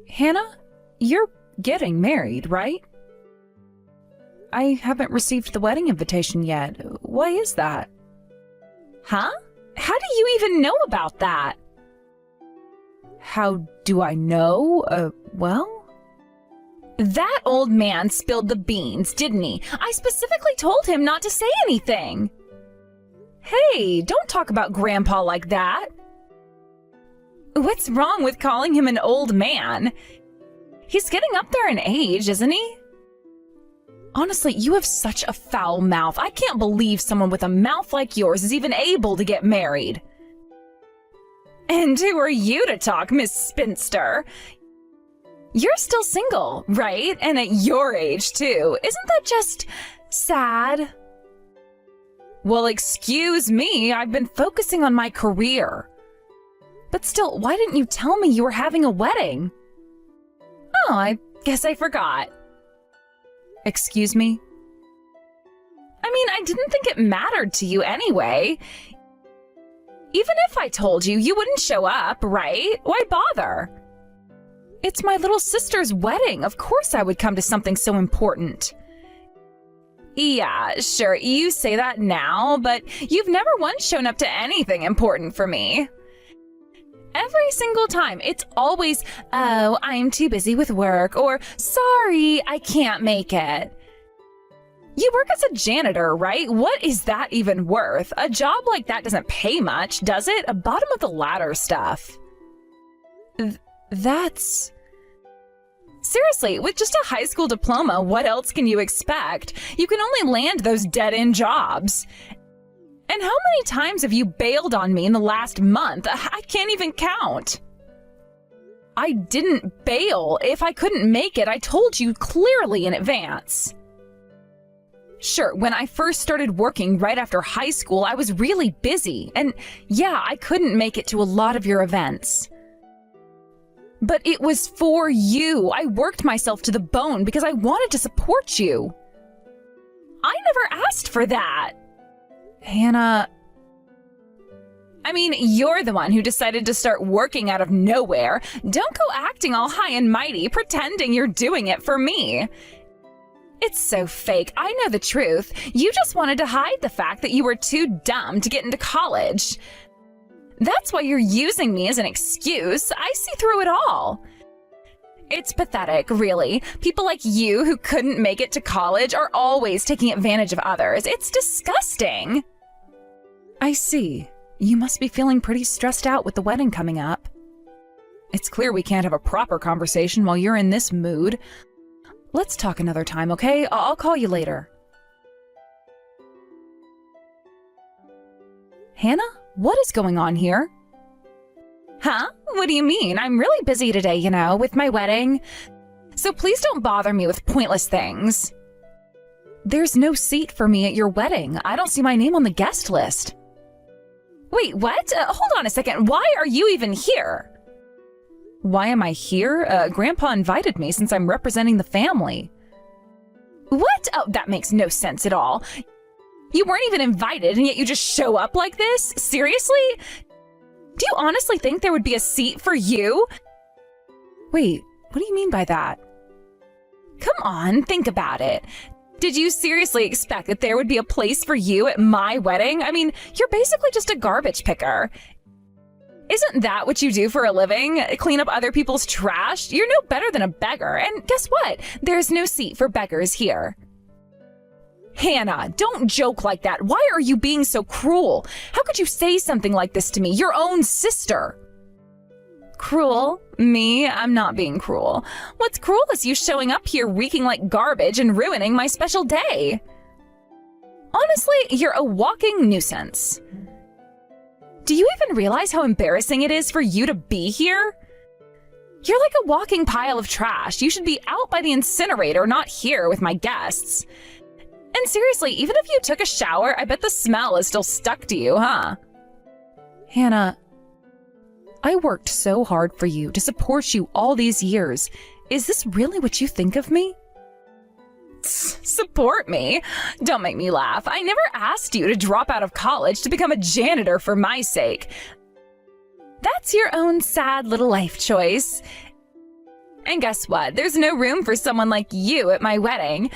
Hannah, you're getting married, right? I haven't received the wedding invitation yet. Why is that? Huh? How do you even know about that? How do I know? Well? That old man spilled the beans, didn't he? I specifically told him not to say anything. Hey, don't talk about Grandpa like that. What's wrong with calling him an old man? He's getting up there in age, isn't he? Honestly, you have such a foul mouth. I can't believe someone with a mouth like yours is even able to get married. And who are you to talk, Miss Spinster? You're still single, right? And at your age, too. Isn't that just sad? Well, excuse me, I've been focusing on my career. But still, why didn't you tell me you were having a wedding? Oh, I guess I forgot. Excuse me? I mean, I didn't think it mattered to you anyway. Even if I told you, you wouldn't show up, right? Why bother? It's my little sister's wedding. Of course I would come to something so important. Yeah, sure, you say that now, but you've never once shown up to anything important for me. Every single time, it's always, oh, I'm too busy with work, or sorry, I can't make it. You work as a janitor, right? What is that even worth? A job like that doesn't pay much, does it? A bottom of the ladder stuff. That's... Seriously, with just a high school diploma, what else can you expect? You can only land those dead-end jobs. And how many times have you bailed on me in the last month? I can't even count. I didn't bail. If I couldn't make it, I told you clearly in advance. Sure, when I first started working right after high school, I was really busy. And yeah, I couldn't make it to a lot of your events. But it was for you. I worked myself to the bone because I wanted to support you. I never asked for that. Hannah... I mean, you're the one who decided to start working out of nowhere. Don't go acting all high and mighty, pretending you're doing it for me. It's so fake. I know the truth. You just wanted to hide the fact that you were too dumb to get into college. That's why you're using me as an excuse. I see through it all. It's pathetic, really. People like you who couldn't make it to college are always taking advantage of others. It's disgusting. I see. You must be feeling pretty stressed out with the wedding coming up. It's clear we can't have a proper conversation while you're in this mood. Let's talk another time, okay? I'll call you later. Hannah, what is going on here? Huh? What do you mean? I'm really busy today, you know, with my wedding. So please don't bother me with pointless things. There's no seat for me at your wedding. I don't see my name on the guest list. Wait, what? Hold on a second. Why are you even here? Why am I here? Grandpa invited me since I'm representing the family. What? Oh, that makes no sense at all. You weren't even invited and yet you just show up like this? Seriously? Do you honestly think there would be a seat for you? Wait, what do you mean by that? Come on, think about it. Did you seriously expect that there would be a place for you at my wedding? I mean, you're basically just a garbage picker. Isn't that what you do for a living? Clean up other people's trash? You're no better than a beggar. And guess what? There's no seat for beggars here. Hannah, don't joke like that. Why are you being so cruel? How could you say something like this to me, your own sister? Cruel? Me? I'm not being cruel. What's cruel is you showing up here reeking like garbage and ruining my special day. Honestly, you're a walking nuisance. Do you even realize how embarrassing it is for you to be here? You're like a walking pile of trash. You should be out by the incinerator, not here with my guests. And seriously, even if you took a shower, I bet the smell is still stuck to you, huh? Hannah, I worked so hard for you to support you all these years. Is this really what you think of me? Support me? Don't make me laugh. I never asked you to drop out of college to become a janitor for my sake. That's your own sad little life choice. And guess what? There's no room for someone like you at my wedding.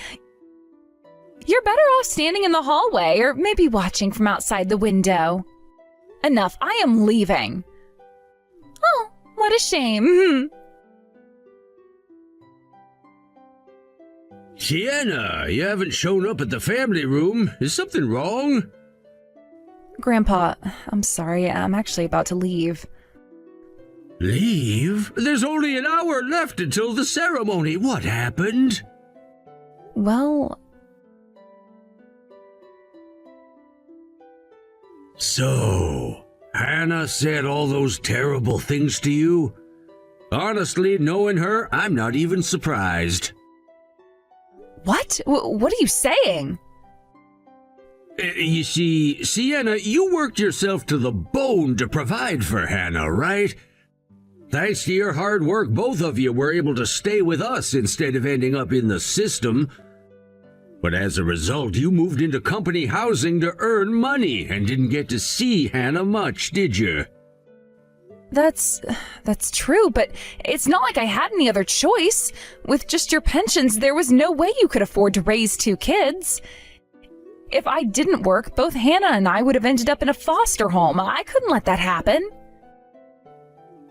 You're better off standing in the hallway or maybe watching from outside the window. Enough, I am leaving. Oh, what a shame. Sienna, you haven't shown up at the family room. Is something wrong? Grandpa, I'm sorry. I'm actually about to leave. Leave? There's only an hour left until the ceremony. What happened? Well... So, Hannah said all those terrible things to you? Honestly, knowing her, I'm not even surprised. What? What are you saying? You see, Sienna, you worked yourself to the bone to provide for Hannah, right? Thanks to your hard work, both of you were able to stay with us instead of ending up in the system. But as a result, you moved into company housing to earn money and didn't get to see Hannah much, did you? That's true, but it's not like I had any other choice. With just your pensions, there was no way you could afford to raise 2 kids. If I didn't work, both Hannah and I would have ended up in a foster home. I couldn't let that happen.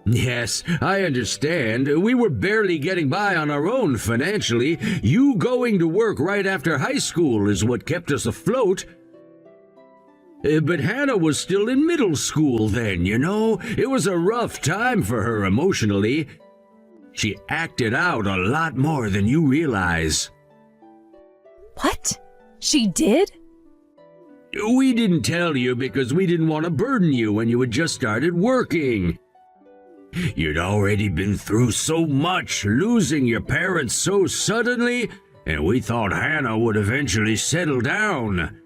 Yes, I understand. We were barely getting by on our own financially. You going to work right after high school is what kept us afloat. But Hannah was still in middle school then, you know. It was a rough time for her emotionally. She acted out a lot more than you realize. What? She did? We didn't tell you because we didn't want to burden you when you had just started working. You'd already been through so much, losing your parents so suddenly, and we thought Hannah would eventually settle down.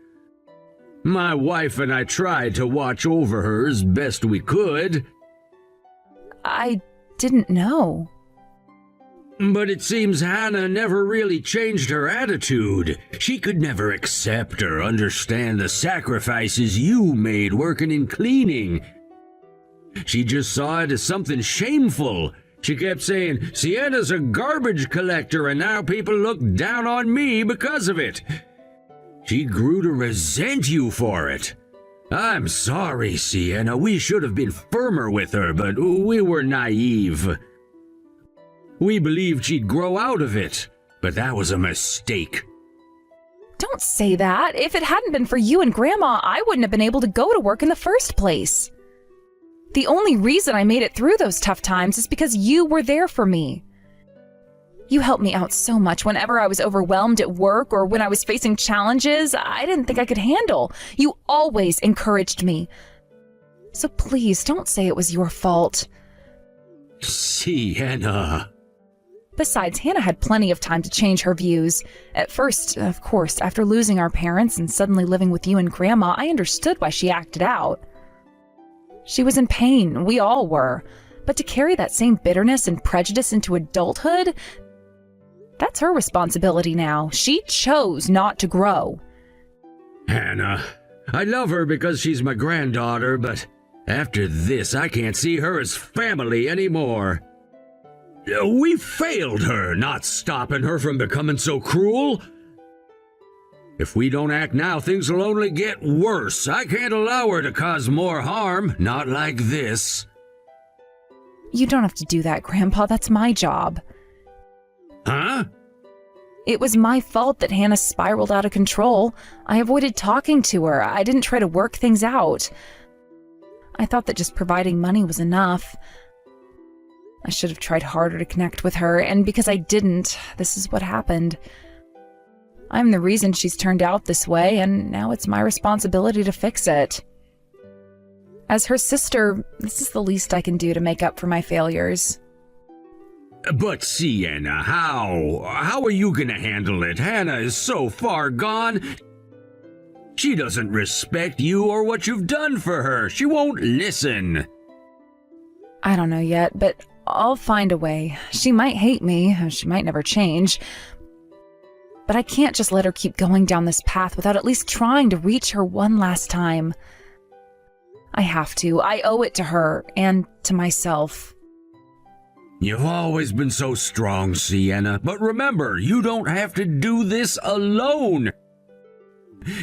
My wife and I tried to watch over her as best we could. I didn't know. But it seems Hannah never really changed her attitude. She could never accept or understand the sacrifices you made working in cleaning. She just saw it as something shameful. She kept saying, Sienna's a garbage collector and now people look down on me because of it. She grew to resent you for it. I'm sorry, Sienna. We should have been firmer with her, but we were naive. We believed she'd grow out of it, but that was a mistake. Don't say that. If it hadn't been for you and Grandma, I wouldn't have been able to go to work in the first place. The only reason I made it through those tough times is because you were there for me. You helped me out so much whenever I was overwhelmed at work or when I was facing challenges I didn't think I could handle. You always encouraged me. So please don't say it was your fault. Sienna. Besides, Hannah had plenty of time to change her views. At first, of course, after losing our parents and suddenly living with you and Grandma, I understood why she acted out. She was in pain, we all were. But to carry that same bitterness and prejudice into adulthood, that's her responsibility now. She chose not to grow. Hannah, I love her because she's my granddaughter, but after this, I can't see her as family anymore. We failed her, not stopping her from becoming so cruel. If we don't act now, things will only get worse. I can't allow her to cause more harm, not like this. You don't have to do that, Grandpa. That's my job. Huh? It was my fault that Hannah spiraled out of control. I avoided talking to her. I didn't try to work things out. I thought that just providing money was enough. I should have tried harder to connect with her, and because I didn't, this is what happened. I'm the reason she's turned out this way, and now it's my responsibility to fix it. As her sister, this is the least I can do to make up for my failures. But Sienna, how are you gonna handle it? Hannah is so far gone. She doesn't respect you or what you've done for her. She won't listen. I don't know yet, but I'll find a way. She might hate me, she might never change. But I can't just let her keep going down this path without at least trying to reach her one last time. I have to. I owe it to her and to myself. You've always been so strong, Sienna, but remember, you don't have to do this alone.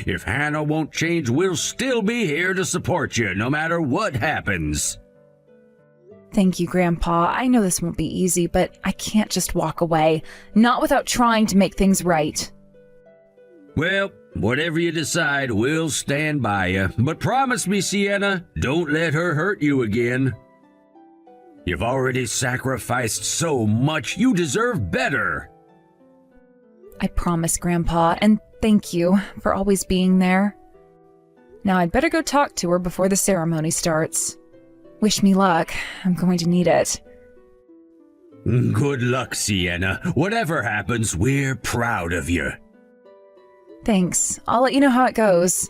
If Hannah won't change, we'll still be here to support you, no matter what happens. Thank you, Grandpa. I know this won't be easy, but I can't just walk away, not without trying to make things right. Well, whatever you decide, we'll stand by you. But promise me, Sienna, don't let her hurt you again. You've already sacrificed so much, you deserve better. I promise, Grandpa, and thank you for always being there. Now I'd better go talk to her before the ceremony starts. Wish me luck. I'm going to need it. Good luck, Sienna. Whatever happens, we're proud of you. Thanks. I'll let you know how it goes.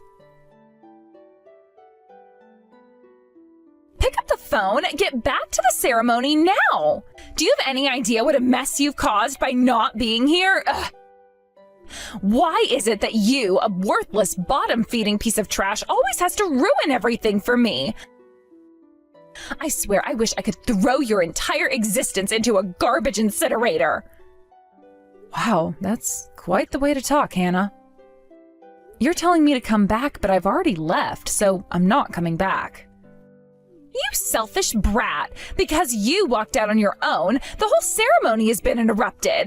Pick up the phone and get back to the ceremony now. Do you have any idea what a mess you've caused by not being here? Ugh. Why is it that you, a worthless, bottom-feeding piece of trash, always has to ruin everything for me? I swear I wish I could throw your entire existence into a garbage incinerator. Wow, that's quite the way to talk, Hannah. You're telling me to come back, but I've already left, so I'm not coming back. You selfish brat! Because you walked out on your own, the whole ceremony has been interrupted.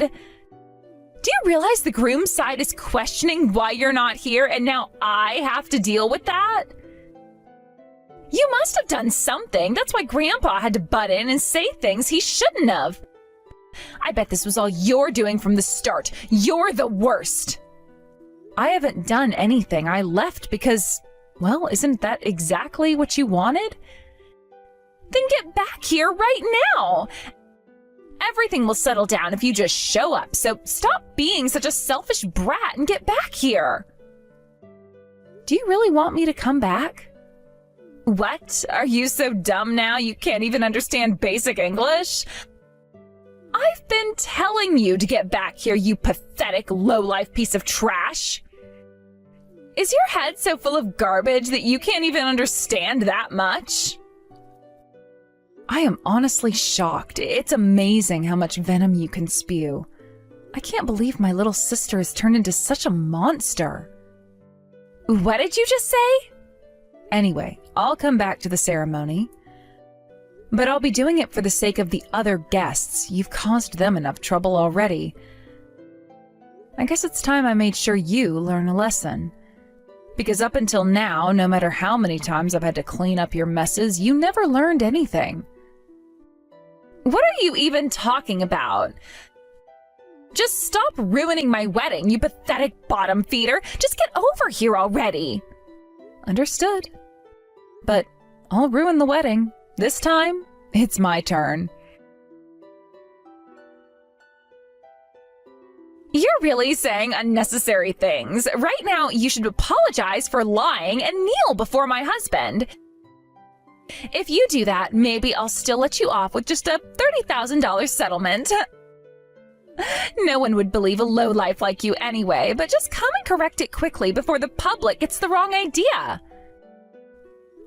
Do you realize the groom's side is questioning why you're not here, and now I have to deal with that? You must have done something. That's why Grandpa had to butt in and say things he shouldn't have. I bet this was all you're doing from the start. You're the worst. I haven't done anything. I left because, well, isn't that exactly what you wanted? Then get back here right now. Everything will settle down if you just show up, so stop being such a selfish brat and get back here. Do you really want me to come back? What? Are you so dumb now you can't even understand basic English? I've been telling you to get back here, you pathetic, low-life piece of trash. Is your head so full of garbage that you can't even understand that much? I am honestly shocked. It's amazing how much venom you can spew. I can't believe my little sister has turned into such a monster. What did you just say? Anyway, I'll come back to the ceremony. But I'll be doing it for the sake of the other guests. You've caused them enough trouble already. I guess it's time I made sure you learn a lesson. Because up until now, no matter how many times I've had to clean up your messes, you never learned anything. What are you even talking about? Just stop ruining my wedding, you pathetic bottom feeder. Just get over here already. Understood. But I'll ruin the wedding. This time, it's my turn. You're really saying unnecessary things. Right now, you should apologize for lying and kneel before my husband. If you do that, maybe I'll still let you off with just a $30,000 settlement. No one would believe a lowlife like you anyway, but just come and correct it quickly before the public gets the wrong idea.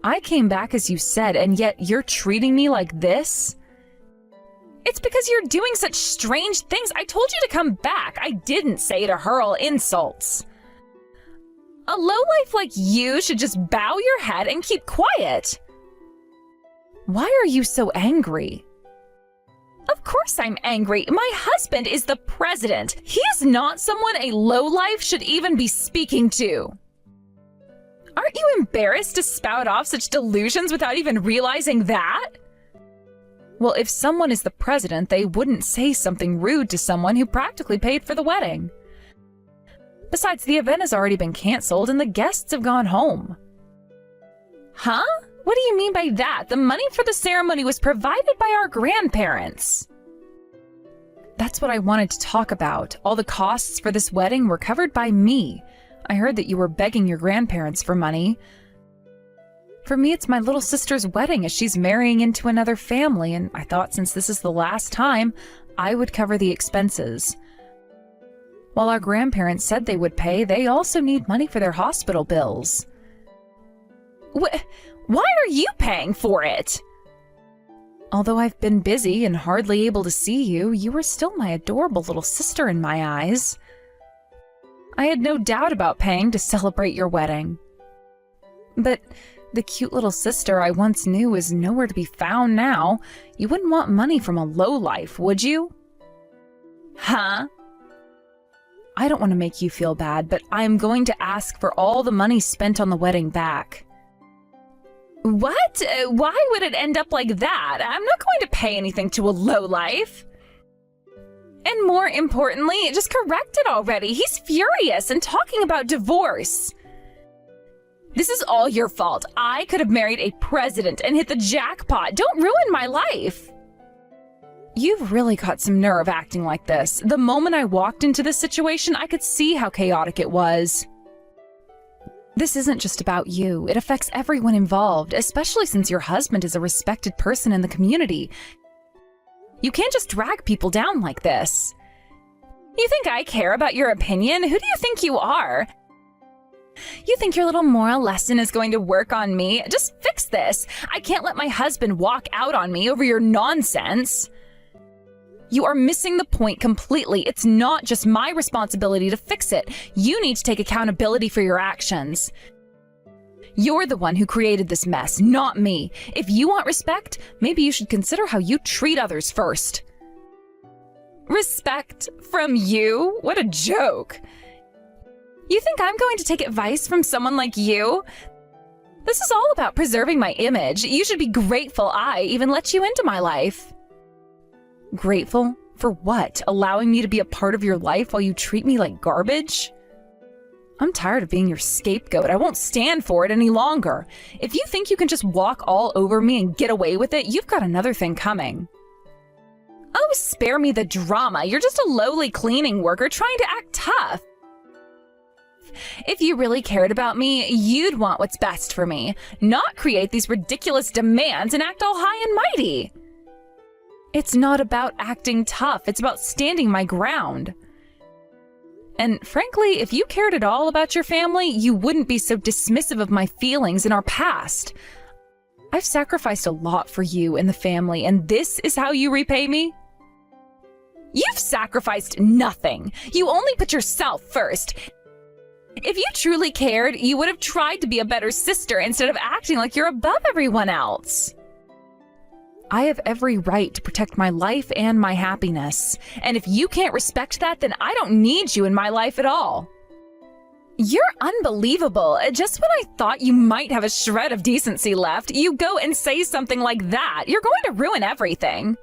I came back as you said, and yet you're treating me like this? It's because you're doing such strange things. I told you to come back. I didn't say to hurl insults. A lowlife like you should just bow your head and keep quiet. Why are you so angry? Of course I'm angry. My husband is the president. He is not someone a lowlife should even be speaking to. Aren't you embarrassed to spout off such delusions without even realizing that? Well, if someone is the president, they wouldn't say something rude to someone who practically paid for the wedding. Besides, the event has already been canceled and the guests have gone home. Huh? What do you mean by that? The money for the ceremony was provided by our grandparents. That's what I wanted to talk about. All the costs for this wedding were covered by me. I heard that you were begging your grandparents for money. For me, it's my little sister's wedding as she's marrying into another family, and I thought since this is the last time, I would cover the expenses. While our grandparents said they would pay, they also need money for their hospital bills. Why are you paying for it? Although I've been busy and hardly able to see you, you were still my adorable little sister in my eyes. I had no doubt about paying to celebrate your wedding. But the cute little sister I once knew is nowhere to be found now. You wouldn't want money from a lowlife, would you? Huh? I don't want to make you feel bad, but I am going to ask for all the money spent on the wedding back. What? Why would it end up like that? I'm not going to pay anything to a lowlife. And more importantly, just correct it already. He's furious and talking about divorce. This is all your fault. I could have married a president and hit the jackpot. Don't ruin my life. You've really got some nerve acting like this. The moment I walked into this situation, I could see how chaotic it was. This isn't just about you. It affects everyone involved, especially since your husband is a respected person in the community. You can't just drag people down like this. You think I care about your opinion? Who do you think you are? You think your little moral lesson is going to work on me? Just fix this. I can't let my husband walk out on me over your nonsense. You are missing the point completely. It's not just my responsibility to fix it. You need to take accountability for your actions. You're the one who created this mess, not me. If you want respect, maybe you should consider how you treat others first. Respect from you? What a joke. You think I'm going to take advice from someone like you? This is all about preserving my image. You should be grateful I even let you into my life. Grateful? For what? Allowing me to be a part of your life while you treat me like garbage? I'm tired of being your scapegoat. I won't stand for it any longer. If you think you can just walk all over me and get away with it, you've got another thing coming. Oh, spare me the drama. You're just a lowly cleaning worker trying to act tough. If you really cared about me, you'd want what's best for me, not create these ridiculous demands and act all high and mighty. It's not about acting tough. It's about standing my ground. And frankly, if you cared at all about your family, you wouldn't be so dismissive of my feelings in our past. I've sacrificed a lot for you and the family, and this is how you repay me? You've sacrificed nothing. You only put yourself first. If you truly cared, you would have tried to be a better sister instead of acting like you're above everyone else. I have every right to protect my life and my happiness. And if you can't respect that, then I don't need you in my life at all. You're unbelievable. Just when I thought you might have a shred of decency left, you go and say something like that. You're going to ruin everything.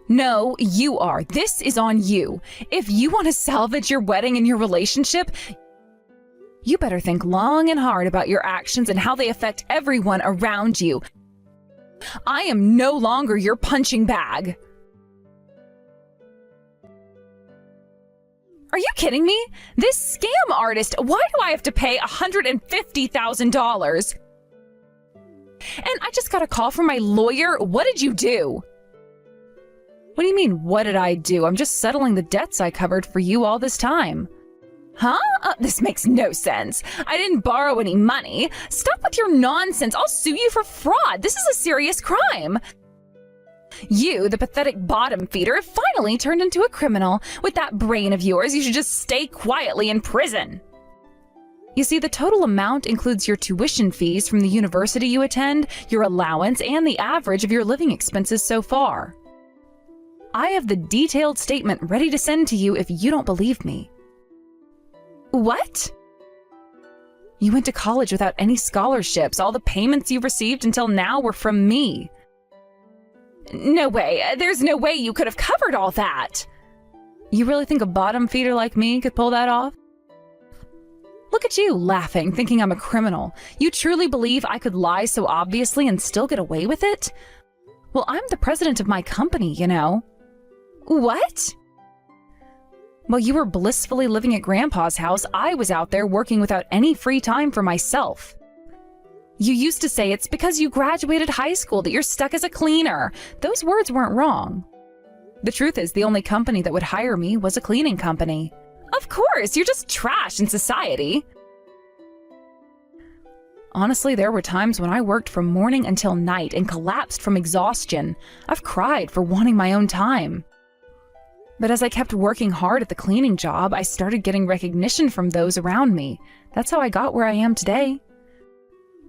No, you are. This is on you. If you want to salvage your wedding and your relationship, you better think long and hard about your actions and how they affect everyone around you. I am no longer your punching bag. Are you kidding me? This scam artist, why do I have to pay $150,000? And I just got a call from my lawyer. What did you do? What do you mean, what did I do? I'm just settling the debts I covered for you all this time. Huh? This makes no sense. I didn't borrow any money. Stop with your nonsense. I'll sue you for fraud. This is a serious crime. You, the pathetic bottom feeder, have finally turned into a criminal. With that brain of yours, you should just stay quietly in prison. You see, the total amount includes your tuition fees from the university you attend, your allowance, and the average of your living expenses so far. I have the detailed statement ready to send to you if you don't believe me. What? You went to college without any scholarships. All the payments you've received until now were from me. No way. There's no way you could have covered all that. You really think a bottom feeder like me could pull that off? Look at you, laughing, thinking I'm a criminal. You truly believe I could lie so obviously and still get away with it? Well, I'm the president of my company, you know. What? While you were blissfully living at Grandpa's house, I was out there working without any free time for myself. You used to say it's because you graduated high school that you're stuck as a cleaner. Those words weren't wrong. The truth is, the only company that would hire me was a cleaning company. Of course, you're just trash in society. Honestly, there were times when I worked from morning until night and collapsed from exhaustion. I've cried for wanting my own time. But as I kept working hard at the cleaning job, I started getting recognition from those around me. That's how I got where I am today.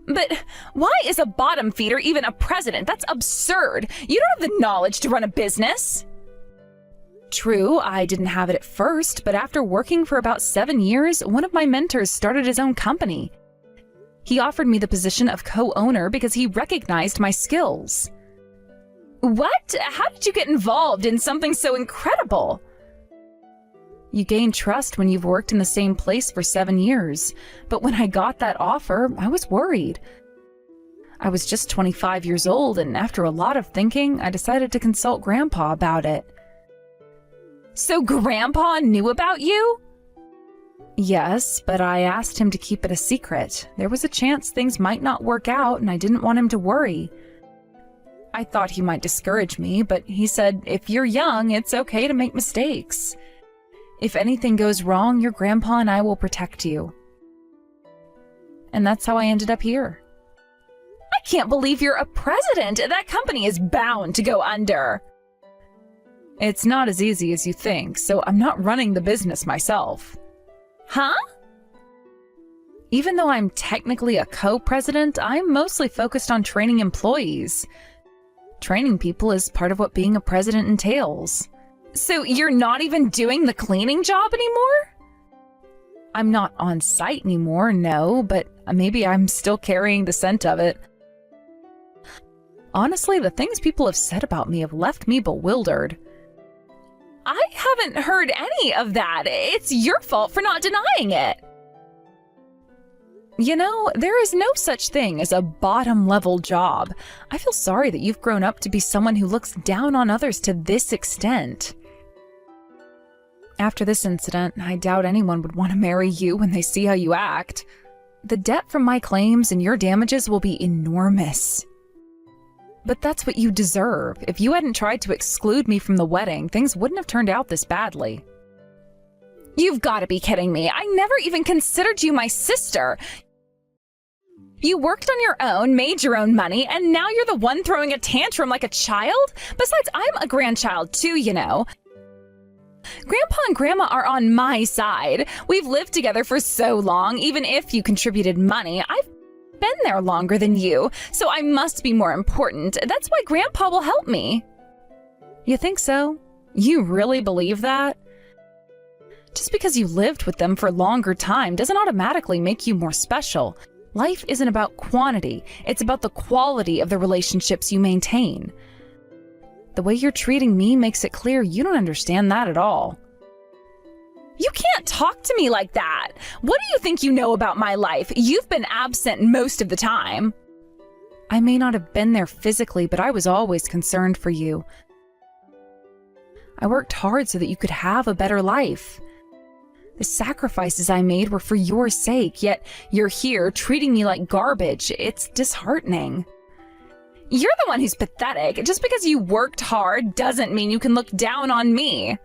But why is a bottom feeder even a president? That's absurd. You don't have the knowledge to run a business. True, I didn't have it at first, but after working for about 7 years, one of my mentors started his own company. He offered me the position of co-owner because he recognized my skills. What? How did you get involved in something so incredible? You gain trust when you've worked in the same place for 7 years, but when I got that offer, I was worried. I was just 25 years old, and after a lot of thinking, I decided to consult Grandpa about it. So Grandpa knew about you? Yes, but I asked him to keep it a secret. There was a chance things might not work out, and I didn't want him to worry. I thought he might discourage me, but he said, if you're young, it's okay to make mistakes. If anything goes wrong, your grandpa and I will protect you. And that's how I ended up here. I can't believe you're a president. That company is bound to go under. It's not as easy as you think, so I'm not running the business myself. Huh? Even though I'm technically a co-president, I'm mostly focused on training employees. Training people is part of what being a president entails. So you're not even doing the cleaning job anymore? I'm not on site anymore, no, but maybe I'm still carrying the scent of it. Honestly, the things people have said about me have left me bewildered. I haven't heard any of that. It's your fault for not denying it. You know, there is no such thing as a bottom-level job. I feel sorry that you've grown up to be someone who looks down on others to this extent. After this incident, I doubt anyone would want to marry you when they see how you act. The debt from my claims and your damages will be enormous. But that's what you deserve. If you hadn't tried to exclude me from the wedding, things wouldn't have turned out this badly. You've got to be kidding me. I never even considered you my sister. You worked on your own, made your own money, and now you're the one throwing a tantrum like a child? Besides, I'm a grandchild too, you know. Grandpa and Grandma are on my side. We've lived together for so long, even if you contributed money. I've been there longer than you, so I must be more important. That's why Grandpa will help me. You think so? You really believe that? Just because you lived with them for a longer time doesn't automatically make you more special. Life isn't about quantity, it's about the quality of the relationships you maintain. The way you're treating me makes it clear you don't understand that at all. You can't talk to me like that. What do you think you know about my life? You've been absent most of the time. I may not have been there physically, but I was always concerned for you. I worked hard so that you could have a better life. The sacrifices I made were for your sake, yet you're here treating me like garbage. It's disheartening. You're the one who's pathetic. Just because you worked hard doesn't mean you can look down on me.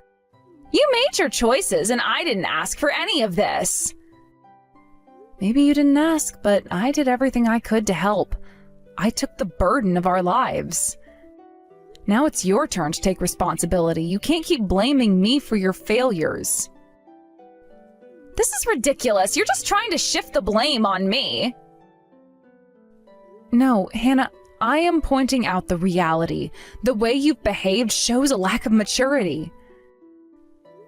You made your choices, and I didn't ask for any of this. Maybe you didn't ask, but I did everything I could to help. I took the burden of our lives. Now it's your turn to take responsibility. You can't keep blaming me for your failures. This is ridiculous. You're just trying to shift the blame on me. No, Hannah, I am pointing out the reality. The way you've behaved shows a lack of maturity.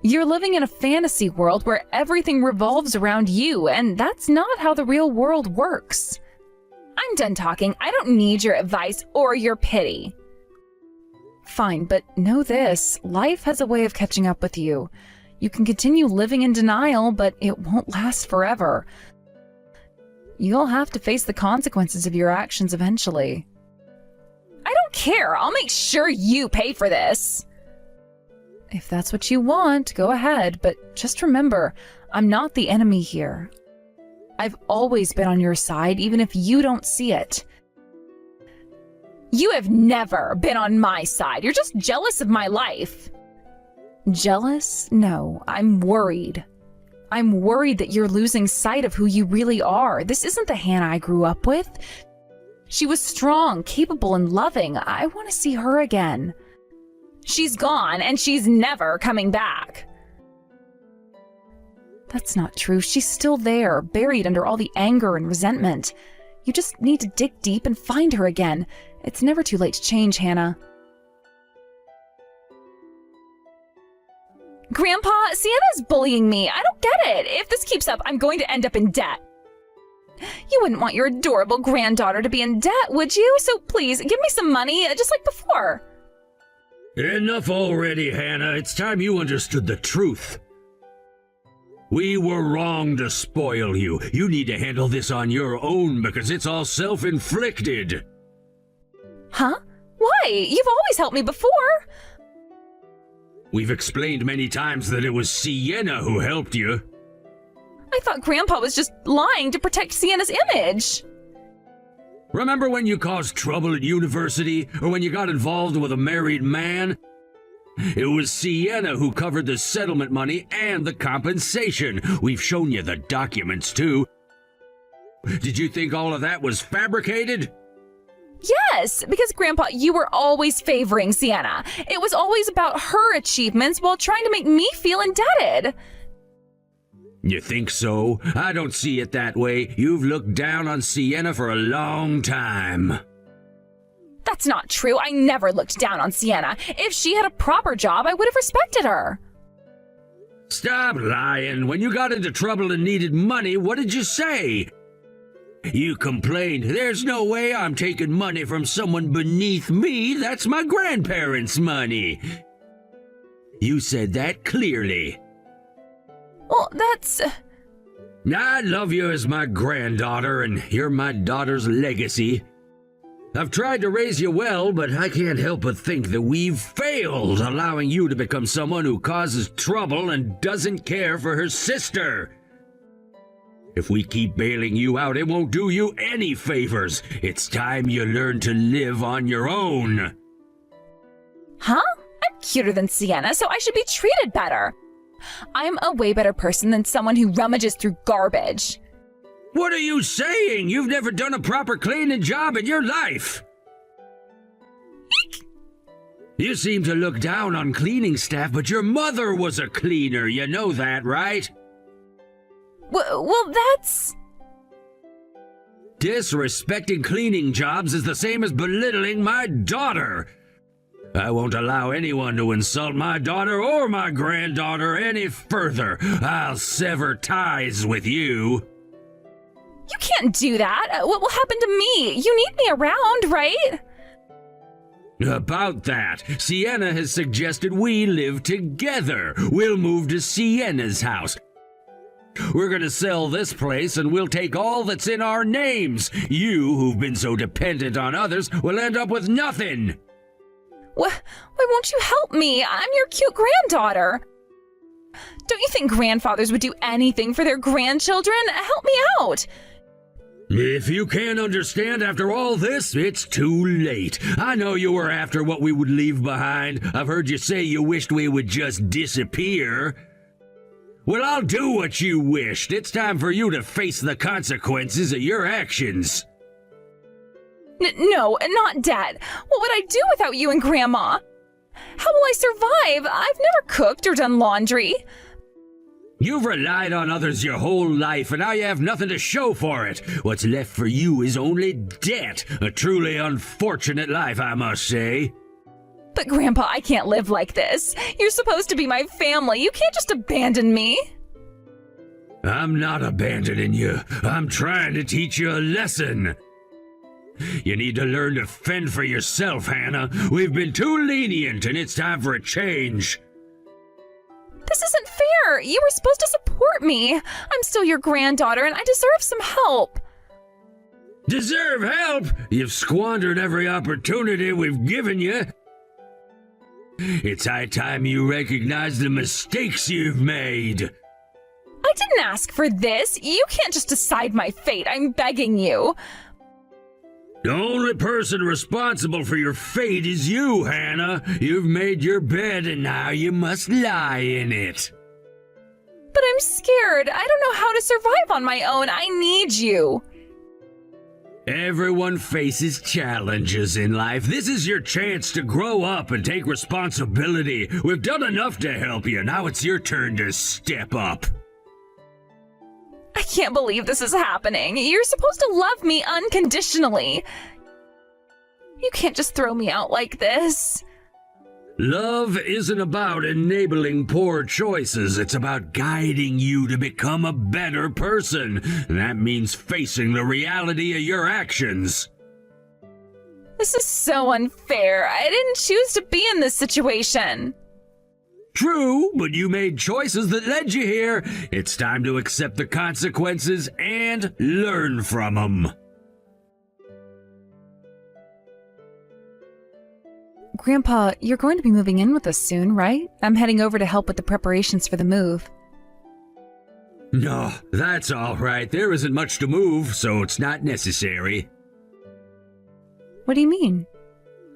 You're living in a fantasy world where everything revolves around you, and that's not how the real world works. I'm done talking. I don't need your advice or your pity. Fine, but know this. Life has a way of catching up with you. You can continue living in denial, but it won't last forever. You'll have to face the consequences of your actions eventually. I don't care. I'll make sure you pay for this. If that's what you want, go ahead, but just remember, I'm not the enemy here. I've always been on your side, even if you don't see it. You have never been on my side. You're just jealous of my life. Jealous? No, I'm worried. I'm worried that you're losing sight of who you really are. This isn't the Hannah I grew up with. She was strong, capable, and loving. I want to see her again. She's gone, and she's never coming back. That's not true. She's still there, buried under all the anger and resentment. You just need to dig deep and find her again. It's never too late to change, Hannah. Grandpa, Sienna's bullying me. I don't get it. If this keeps up, I'm going to end up in debt. You wouldn't want your adorable granddaughter to be in debt, would you? So please, give me some money, just like before. Enough already, Hannah. It's time you understood the truth. We were wrong to spoil you. You need to handle this on your own because it's all self-inflicted. Huh? Why? You've always helped me before. We've explained many times that it was Sienna who helped you. I thought Grandpa was just lying to protect Sienna's image. Remember when you caused trouble at university, or when you got involved with a married man? It was Sienna who covered the settlement money and the compensation. We've shown you the documents, too. Did you think all of that was fabricated? Yes, because Grandpa, you were always favoring Sienna. It was always about her achievements while trying to make me feel indebted. You think so? I don't see it that way. You've looked down on Sienna for a long time. That's not true. I never looked down on Sienna. If she had a proper job, I would have respected her. Stop lying. When you got into trouble and needed money, what did you say? You complained, there's no way I'm taking money from someone beneath me. That's my grandparents' money. You said that clearly. Well, that's... I love you as my granddaughter, and you're my daughter's legacy. I've tried to raise you well, but I can't help but think that we've failed, allowing you to become someone who causes trouble and doesn't care for her sister. If we keep bailing you out, it won't do you any favors. It's time you learn to live on your own. Huh? I'm cuter than Sienna, so I should be treated better. I'm a way better person than someone who rummages through garbage. What are you saying? You've never done a proper cleaning job in your life. Eek! You seem to look down on cleaning staff, but your mother was a cleaner. You know that, right? Well, that's... Disrespecting cleaning jobs is the same as belittling my daughter. I won't allow anyone to insult my daughter or my granddaughter any further. I'll sever ties with you. You can't do that. What will happen to me? You need me around, right? About that, Sienna has suggested we live together. We'll move to Sienna's house. We're gonna sell this place and we'll take all that's in our names. You, who've been so dependent on others, will end up with nothing. Why won't you help me? I'm your cute granddaughter. Don't you think grandfathers would do anything for their grandchildren? Help me out. If you can't understand after all this, it's too late. I know you were after what we would leave behind. I've heard you say you wished we would just disappear. Well, I'll do what you wished. It's time for you to face the consequences of your actions. No, not Dad. What would I do without you and Grandma? How will I survive? I've never cooked or done laundry. You've relied on others your whole life, and now you have nothing to show for it. What's left for you is only debt. A truly unfortunate life, I must say. But Grandpa, I can't live like this. You're supposed to be my family. You can't just abandon me. I'm not abandoning you. I'm trying to teach you a lesson. You need to learn to fend for yourself, Hannah. We've been too lenient, and it's time for a change. This isn't fair. You were supposed to support me. I'm still your granddaughter, and I deserve some help. Deserve help? You've squandered every opportunity we've given you. It's high time you recognize the mistakes you've made. I didn't ask for this. You can't just decide my fate. I'm begging you. The only person responsible for your fate is you, Hannah. You've made your bed and now you must lie in it. But I'm scared. I don't know how to survive on my own. I need you. Everyone faces challenges in life. This is your chance to grow up and take responsibility. We've done enough to help you. Now it's your turn to step up. I can't believe this is happening. You're supposed to love me unconditionally. You can't just throw me out like this. Love isn't about enabling poor choices. It's about guiding you to become a better person. And that means facing the reality of your actions. This is so unfair. I didn't choose to be in this situation. True, but you made choices that led you here. It's time to accept the consequences and learn from them. Grandpa, you're going to be moving in with us soon, right? I'm heading over to help with the preparations for the move. No, that's all right. There isn't much to move, so it's not necessary. What do you mean?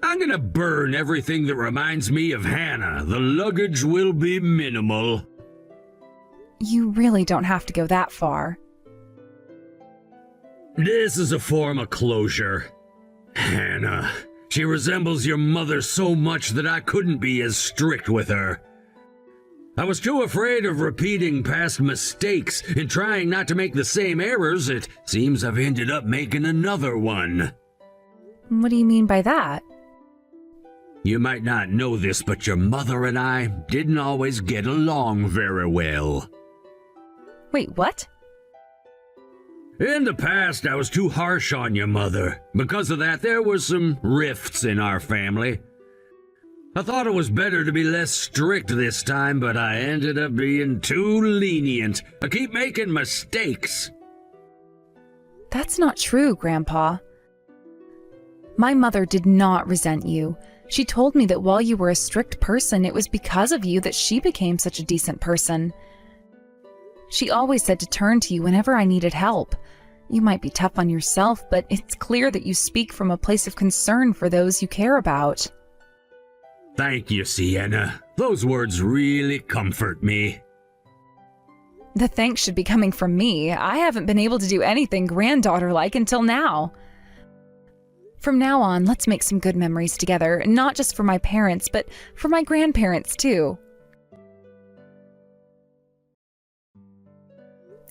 I'm gonna burn everything that reminds me of Hannah. The luggage will be minimal. You really don't have to go that far. This is a form of closure. Hannah, she resembles your mother so much that I couldn't be as strict with her. I was too afraid of repeating past mistakes and trying not to make the same errors. It seems I've ended up making another one. What do you mean by that? You might not know this, but your mother and I didn't always get along very well. Wait, what? In the past, I was too harsh on your mother. Because of that, there were some rifts in our family. I thought it was better to be less strict this time, but I ended up being too lenient. I keep making mistakes. That's not true, Grandpa. My mother did not resent you. She told me that while you were a strict person, it was because of you that she became such a decent person. She always said to turn to you whenever I needed help. You might be tough on yourself, but it's clear that you speak from a place of concern for those you care about. Thank you, Sienna. Those words really comfort me. The thanks should be coming from me. I haven't been able to do anything granddaughter-like until now. From now on, let's make some good memories together, not just for my parents, but for my grandparents, too.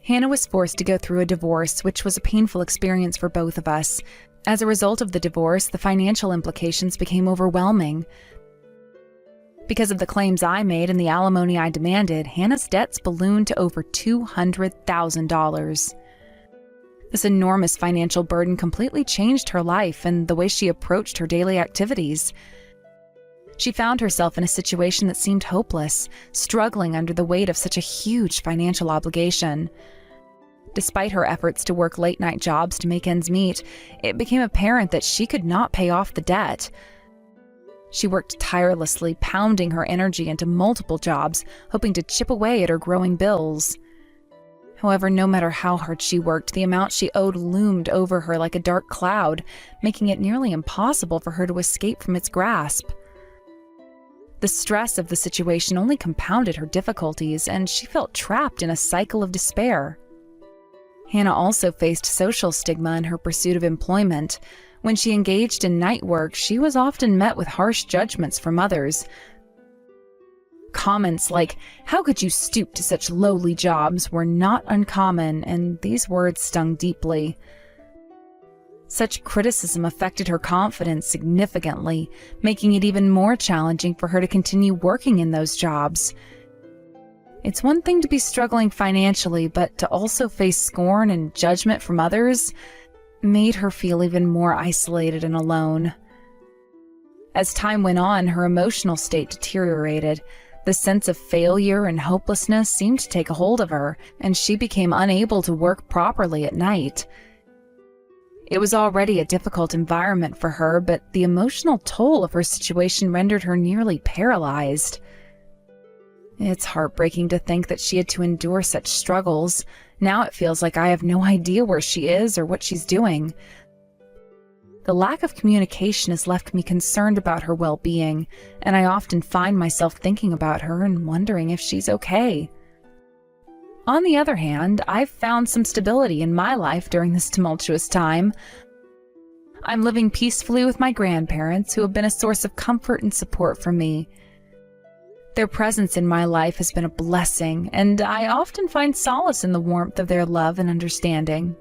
Hannah was forced to go through a divorce, which was a painful experience for both of us. As a result of the divorce, the financial implications became overwhelming. Because of the claims I made and the alimony I demanded, Hannah's debts ballooned to over $200,000. This enormous financial burden completely changed her life and the way she approached her daily activities. She found herself in a situation that seemed hopeless, struggling under the weight of such a huge financial obligation. Despite her efforts to work late-night jobs to make ends meet, it became apparent that she could not pay off the debt. She worked tirelessly, pounding her energy into multiple jobs, hoping to chip away at her growing bills. However, no matter how hard she worked, the amount she owed loomed over her like a dark cloud, making it nearly impossible for her to escape from its grasp. The stress of the situation only compounded her difficulties, and she felt trapped in a cycle of despair. Hannah also faced social stigma in her pursuit of employment. When she engaged in night work, she was often met with harsh judgments from others. Comments like, "How could you stoop to such lowly jobs?" were not uncommon, and these words stung deeply. Such criticism affected her confidence significantly, making it even more challenging for her to continue working in those jobs. It's one thing to be struggling financially, but to also face scorn and judgment from others made her feel even more isolated and alone. As time went on, her emotional state deteriorated. The sense of failure and hopelessness seemed to take a hold of her, and she became unable to work properly at night. It was already a difficult environment for her, but the emotional toll of her situation rendered her nearly paralyzed. It's heartbreaking to think that she had to endure such struggles. Now it feels like I have no idea where she is or what she's doing. The lack of communication has left me concerned about her well-being, and I often find myself thinking about her and wondering if she's okay. On the other hand, I've found some stability in my life during this tumultuous time. I'm living peacefully with my grandparents, who have been a source of comfort and support for me. Their presence in my life has been a blessing, and I often find solace in the warmth of their love and understanding.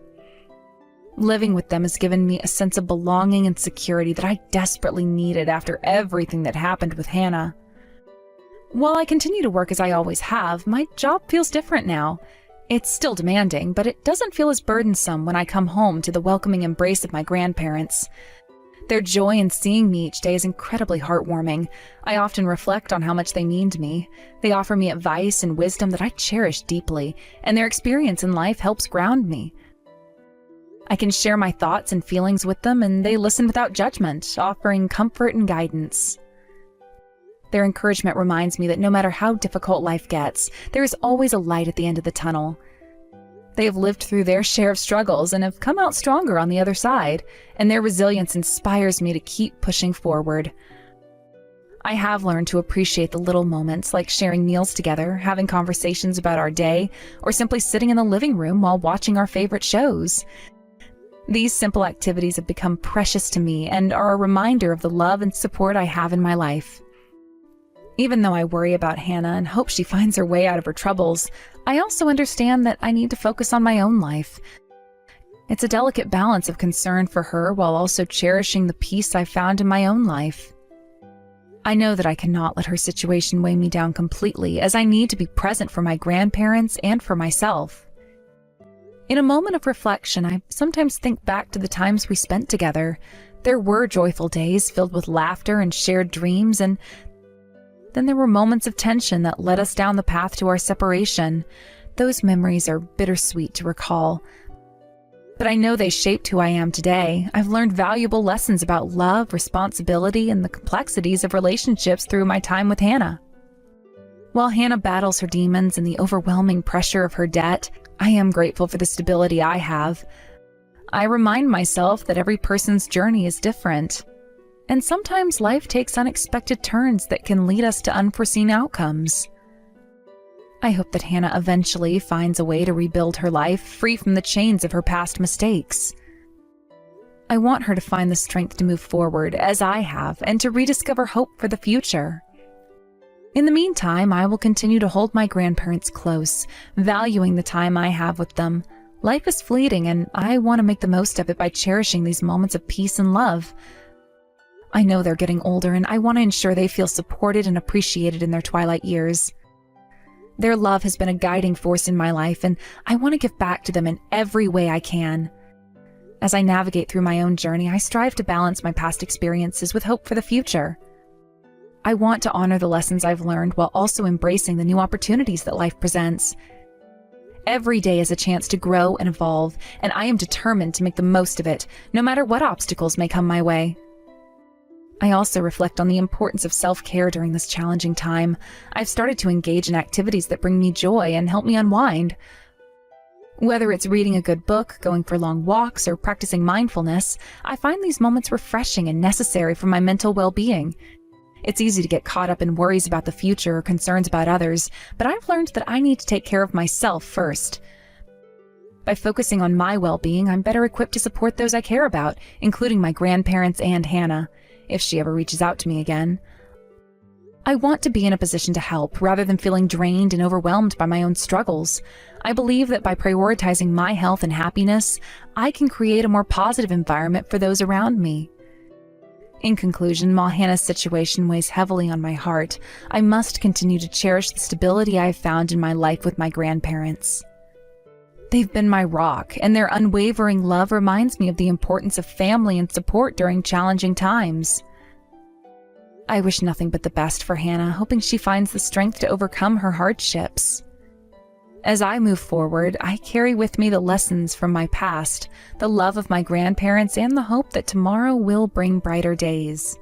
Living with them has given me a sense of belonging and security that I desperately needed after everything that happened with Hannah. While I continue to work as I always have, my job feels different now. It's still demanding, but it doesn't feel as burdensome when I come home to the welcoming embrace of my grandparents. Their joy in seeing me each day is incredibly heartwarming. I often reflect on how much they mean to me. They offer me advice and wisdom that I cherish deeply, and their experience in life helps ground me. I can share my thoughts and feelings with them, and they listen without judgment, offering comfort and guidance. Their encouragement reminds me that no matter how difficult life gets, there is always a light at the end of the tunnel. They have lived through their share of struggles and have come out stronger on the other side, and their resilience inspires me to keep pushing forward. I have learned to appreciate the little moments like sharing meals together, having conversations about our day, or simply sitting in the living room while watching our favorite shows. These simple activities have become precious to me and are a reminder of the love and support I have in my life. Even though I worry about Hannah and hope she finds her way out of her troubles, I also understand that I need to focus on my own life. It's a delicate balance of concern for her while also cherishing the peace I've found in my own life. I know that I cannot let her situation weigh me down completely, as I need to be present for my grandparents and for myself. In a moment of reflection, I sometimes think back to the times we spent together. There were joyful days filled with laughter and shared dreams, and then there were moments of tension that led us down the path to our separation. Those memories are bittersweet to recall, but I know they shaped who I am today. I've learned valuable lessons about love, responsibility, and the complexities of relationships through my time with Hannah. While Hannah battles her demons and the overwhelming pressure of her debt, I am grateful for the stability I have. I remind myself that every person's journey is different, and sometimes life takes unexpected turns that can lead us to unforeseen outcomes. I hope that Hannah eventually finds a way to rebuild her life, free from the chains of her past mistakes. I want her to find the strength to move forward, as I have, and to rediscover hope for the future. In the meantime, I will continue to hold my grandparents close, valuing the time I have with them. Life is fleeting, and I want to make the most of it by cherishing these moments of peace and love. I know they're getting older, and I want to ensure they feel supported and appreciated in their twilight years. Their love has been a guiding force in my life, and I want to give back to them in every way I can. As I navigate through my own journey, I strive to balance my past experiences with hope for the future. I want to honor the lessons I've learned while also embracing the new opportunities that life presents. Every day is a chance to grow and evolve, and I am determined to make the most of it, no matter what obstacles may come my way. I also reflect on the importance of self-care during this challenging time. I've started to engage in activities that bring me joy and help me unwind. Whether it's reading a good book, going for long walks, or practicing mindfulness, I find these moments refreshing and necessary for my mental well-being. It's easy to get caught up in worries about the future or concerns about others, but I've learned that I need to take care of myself first. By focusing on my well-being, I'm better equipped to support those I care about, including my grandparents and Hannah, if she ever reaches out to me again. I want to be in a position to help, rather than feeling drained and overwhelmed by my own struggles. I believe that by prioritizing my health and happiness, I can create a more positive environment for those around me. In conclusion, while Hannah's situation weighs heavily on my heart, I must continue to cherish the stability I have found in my life with my grandparents. They've been my rock, and their unwavering love reminds me of the importance of family and support during challenging times. I wish nothing but the best for Hannah, hoping she finds the strength to overcome her hardships. As I move forward, I carry with me the lessons from my past, the love of my grandparents, and the hope that tomorrow will bring brighter days.